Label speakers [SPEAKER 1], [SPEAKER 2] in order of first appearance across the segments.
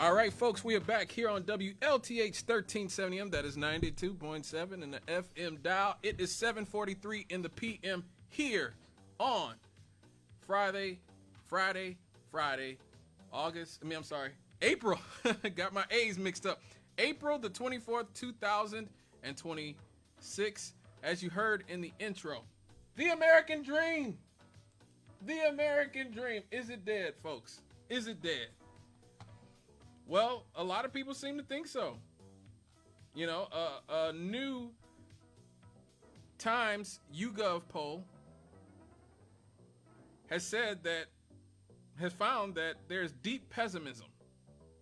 [SPEAKER 1] All right, folks, we are back here on WLTH 1370M. That is 92.7 in the FM dial. It is 7:43 in the PM here on April. Got my A's mixed up. April the 24th, 2026. As you heard in the intro, the American dream. The American dream. Is it dead, folks? Is it dead? Well, a lot of people seem to think so. You know, a new Times YouGov poll has found that there's deep pessimism,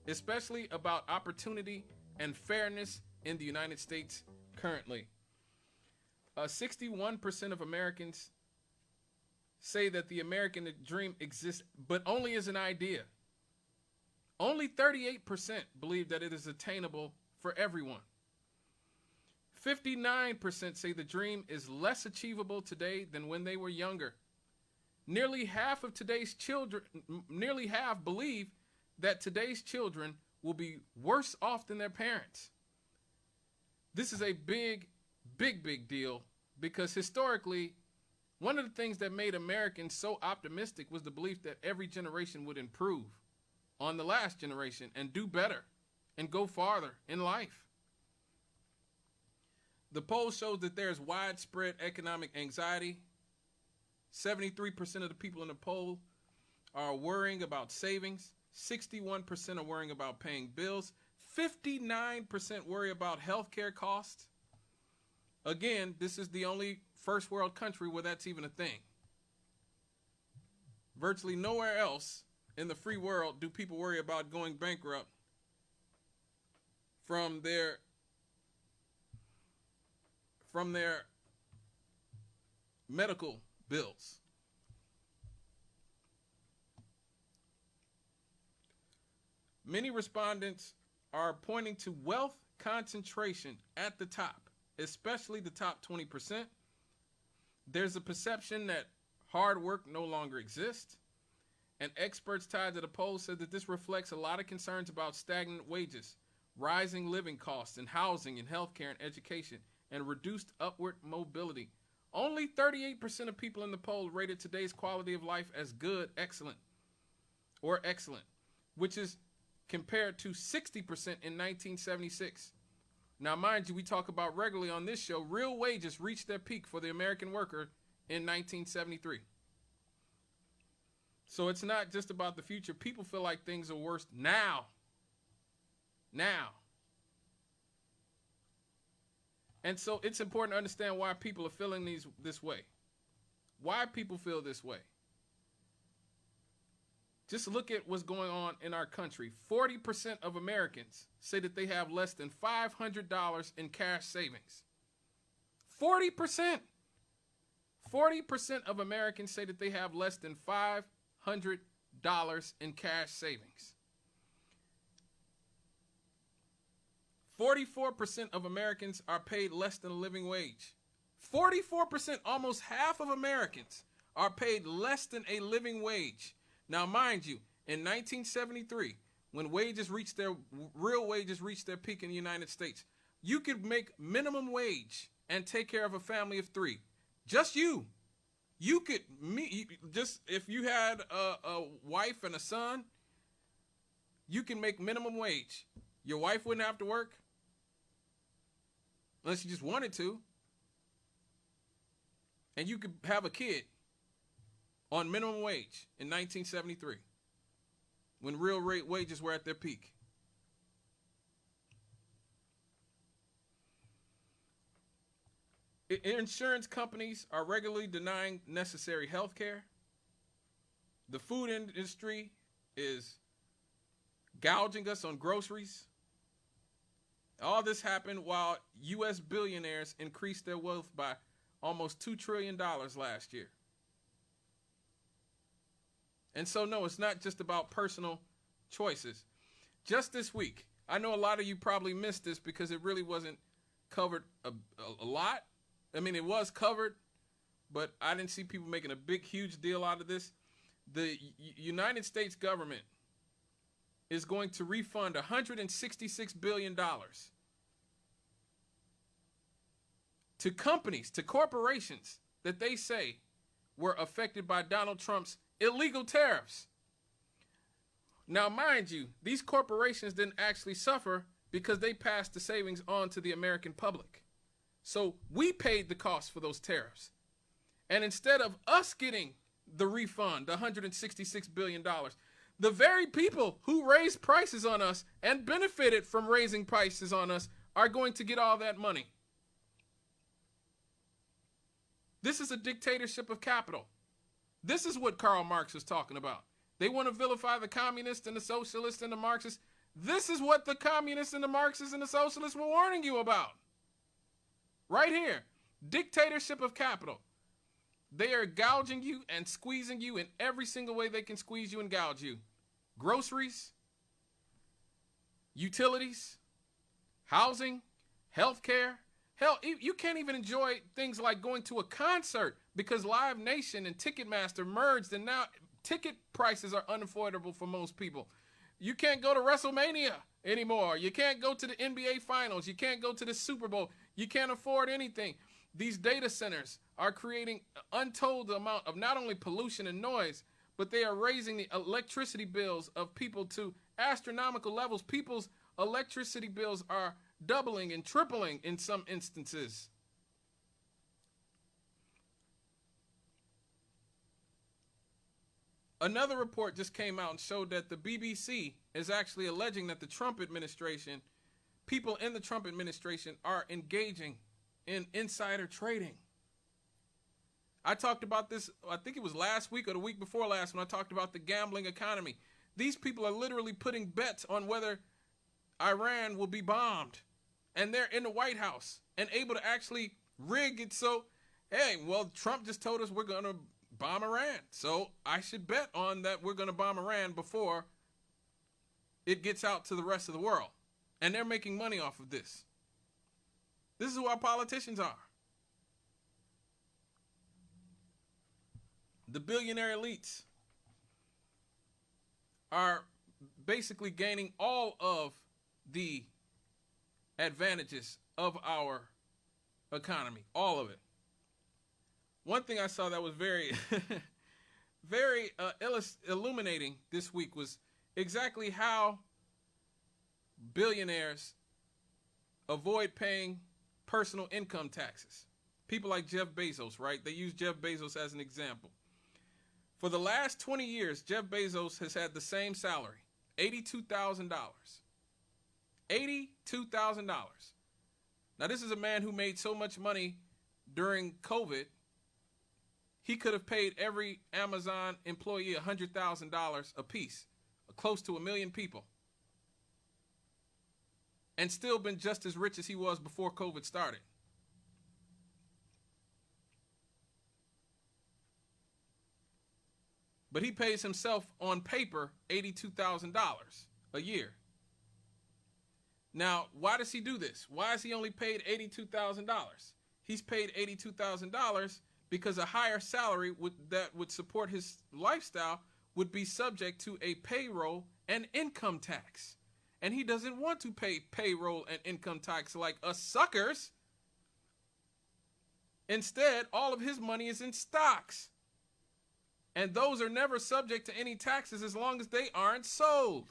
[SPEAKER 1] especially about opportunity and fairness in the United States currently. 61% of Americans say that the American dream exists, but only as an idea. Only 38% believe that it is attainable for everyone. 59% say the dream is less achievable today than when they were younger. Nearly half believe that today's children will be worse off than their parents. This is a big deal because historically, one of the things that made Americans so optimistic was the belief that every generation would improve on the last generation and do better and go farther in life. The poll shows that there's widespread economic anxiety. 73% of the people in the poll are worrying about savings. 61% are worrying about paying bills. 59% worry about healthcare costs. Again, this is the only first world country where that's even a thing. Virtually nowhere else in the free world do people worry about going bankrupt from their medical bills. Many respondents are pointing to wealth concentration at the top, especially the top 20%. There's a perception that hard work no longer exists. And experts tied to the poll said that this reflects a lot of concerns about stagnant wages, rising living costs in housing and healthcare and education, and reduced upward mobility. Only 38% of people in the poll rated today's quality of life as good, excellent, or excellent, which is compared to 60% in 1976. Now, mind you, we talk about regularly on this show, real wages reached their peak for the American worker in 1973. So it's not just about the future. People feel like things are worse now. And so it's important to understand why people are feeling this way. Why people feel this way. Just look at what's going on in our country. 40% of Americans say that they have less than $500 in cash savings. 40%. 40% of Americans say that they have less than $500 in cash savings. 44% of Americans are paid less than a living wage. 44%, almost half of Americans are paid less than a living wage. Now, mind you, in 1973, when real wages reached their peak in the United States, you could make minimum wage and take care of a family of 3. Just you. You could, just if you had a wife and a son, you can make minimum wage. Your wife wouldn't have to work unless you just wanted to. And you could have a kid on minimum wage in 1973 when real wages were at their peak. Insurance companies are regularly denying necessary health care. The food industry is gouging us on groceries. All this happened while U.S. billionaires increased their wealth by almost $2 trillion last year. And so, no, it's not just about personal choices. Just this week, I know a lot of you probably missed this because it really wasn't covered a lot. I mean, it was covered, but I didn't see people making a huge deal out of this. The United States government is going to refund $166 billion to companies, to corporations that they say were affected by Donald Trump's illegal tariffs. Now, mind you, these corporations didn't actually suffer because they passed the savings on to the American public. So we paid the cost for those tariffs. And instead of us getting the refund, the $166 billion, the very people who raised prices on us and benefited from raising prices on us are going to get all that money. This is a dictatorship of capital. This is what Karl Marx was talking about. They want to vilify the communists and the socialists and the Marxists. This is what the communists and the Marxists and the socialists were warning you about. Right here. Dictatorship of capital. They are gouging you and squeezing you in every single way they can squeeze you and gouge you. Groceries, utilities, housing, healthcare. Hell, you can't even enjoy things like going to a concert because Live Nation and Ticketmaster merged, and now ticket prices are unaffordable for most people. You can't go to WrestleMania anymore. You can't go to the NBA Finals. You can't go to the Super Bowl. You can't afford anything. These data centers are creating an untold amount of not only pollution and noise, but they are raising the electricity bills of people to astronomical levels. People's electricity bills are doubling and tripling in some instances. Another report just came out and showed that the BBC is actually alleging that the Trump administration, people in the Trump administration, are engaging in insider trading. I talked about this, I think it was last week or the week before last, when I talked about the gambling economy. These people are literally putting bets on whether Iran will be bombed. And they're in the White House and able to actually rig it so, hey, well, Trump just told us we're going to bomb Iran. So I should bet on that we're going to bomb Iran before it gets out to the rest of the world. And they're making money off of this. This is who our politicians are. The billionaire elites are basically gaining all of the advantages of our economy, all of it. One thing I saw that was very, very illuminating this week was exactly how billionaires avoid paying personal income taxes. People like Jeff Bezos, right? They use Jeff Bezos as an example. For the last 20 years, Jeff Bezos has had the same salary, $82,000. $82,000. Now, this is a man who made so much money during COVID, he could have paid every Amazon employee $100,000 apiece, close to 1 million people, and still been just as rich as he was before COVID started. But he pays himself on paper $82,000 a year. Now, why does he do this? Why is he only paid $82,000? He's paid $82,000 because a higher salary that would support his lifestyle would be subject to a payroll and income tax. And he doesn't want to pay payroll and income tax like us suckers. Instead, all of his money is in stocks. And those are never subject to any taxes as long as they aren't sold.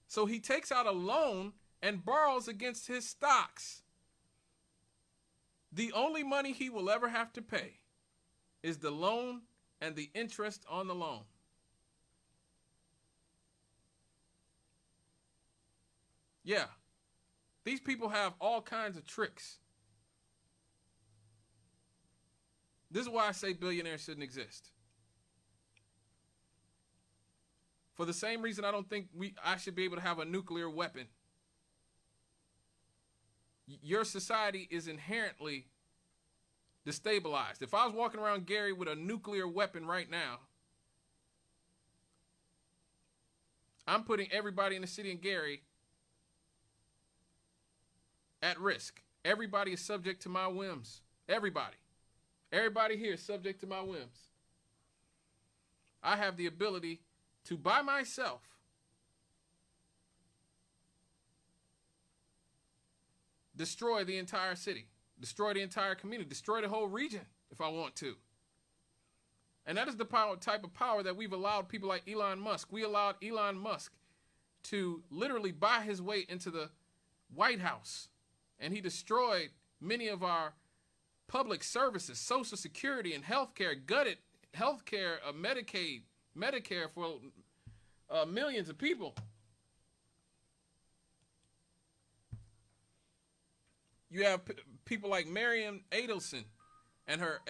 [SPEAKER 1] So he takes out a loan and borrows against his stocks. The only money he will ever have to pay is the loan and the interest on the loan. Yeah, these people have all kinds of tricks. This is why I say billionaires shouldn't exist. For the same reason I don't think I should be able to have a nuclear weapon. Your society is inherently destabilized. If I was walking around Gary with a nuclear weapon right now, I'm putting everybody in the city of Gary at risk. Everybody is subject to my whims. Everybody. Everybody here is subject to my whims. I have the ability to, by myself, destroy the entire city, destroy the entire community, destroy the whole region if I want to. And that is the type of power that we've allowed people like Elon Musk. We allowed Elon Musk to literally buy his way into the White House. And he destroyed many of our public services, Social Security and healthcare, gutted healthcare, Medicaid, Medicare for millions of people. You have people like Mariam Adelson and her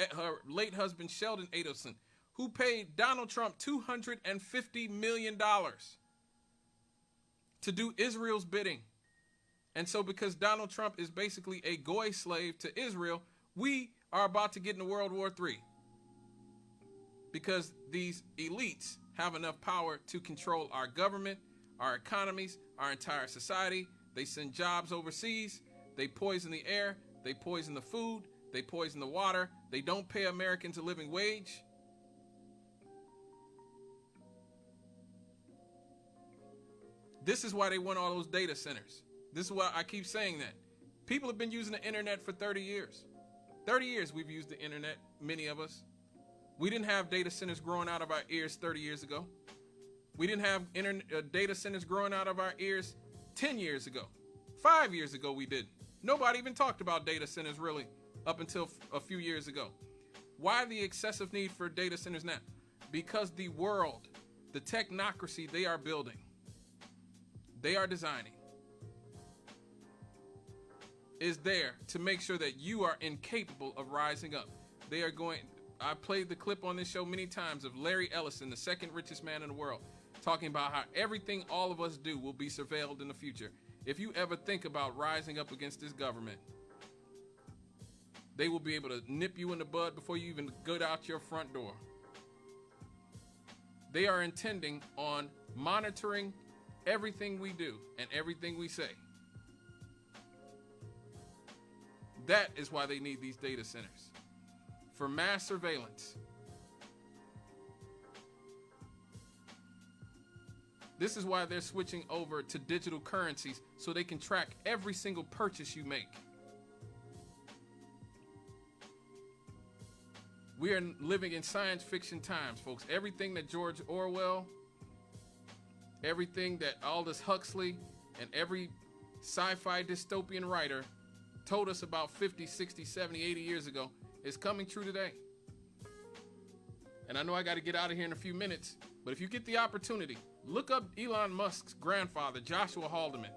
[SPEAKER 1] late husband Sheldon Adelson, who paid Donald Trump $250 million to do Israel's bidding. And so because Donald Trump is basically a goy slave to Israel, we are about to get into World War III. Because these elites have enough power to control our government, our economies, our entire society. They send jobs overseas. They poison the air. They poison the food. They poison the water. They don't pay Americans a living wage. This is why they want all those data centers. This is why I keep saying that. People have been using the internet for 30 years. 30 years we've used the internet, many of us. We didn't have data centers growing out of our ears 30 years ago. We didn't have data centers growing out of our ears 10 years ago. 5 years ago we didn't. Nobody even talked about data centers really up until a few years ago. Why the excessive need for data centers now? Because the world, the technocracy they are building, they are designing, is there to make sure that you are incapable of rising up. They are going, I played the clip on this show many times of Larry Ellison, the second richest man in the world, talking about how everything all of us do will be surveilled in the future. If you ever think about rising up against this government, they will be able to nip you in the bud before you even go out your front door. They are intending on monitoring everything we do and everything we say. That is why they need these data centers, for mass surveillance. This is why they're switching over to digital currencies, so they can track every single purchase you make. We are living in science fiction times, folks. Everything that George Orwell, everything that Aldous Huxley, and every sci-fi dystopian writer told us about 50, 60, 70, 80 years ago is coming true today. And I know I got to get out of here in a few minutes, but if you get the opportunity, look up Elon Musk's grandfather, Joshua Haldeman.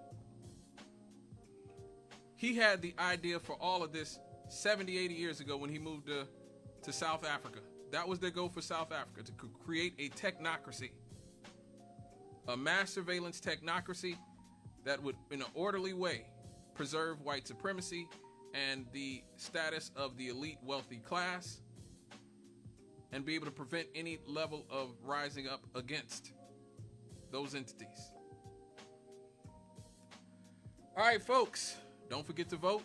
[SPEAKER 1] He had the idea for all of this 70, 80 years ago when he moved to South Africa. That was their goal for South Africa, to create a technocracy, a mass surveillance technocracy that would, in an orderly way, preserve white supremacy and the status of the elite wealthy class, and be able to prevent any level of rising up against those entities. All right, folks, don't forget to vote.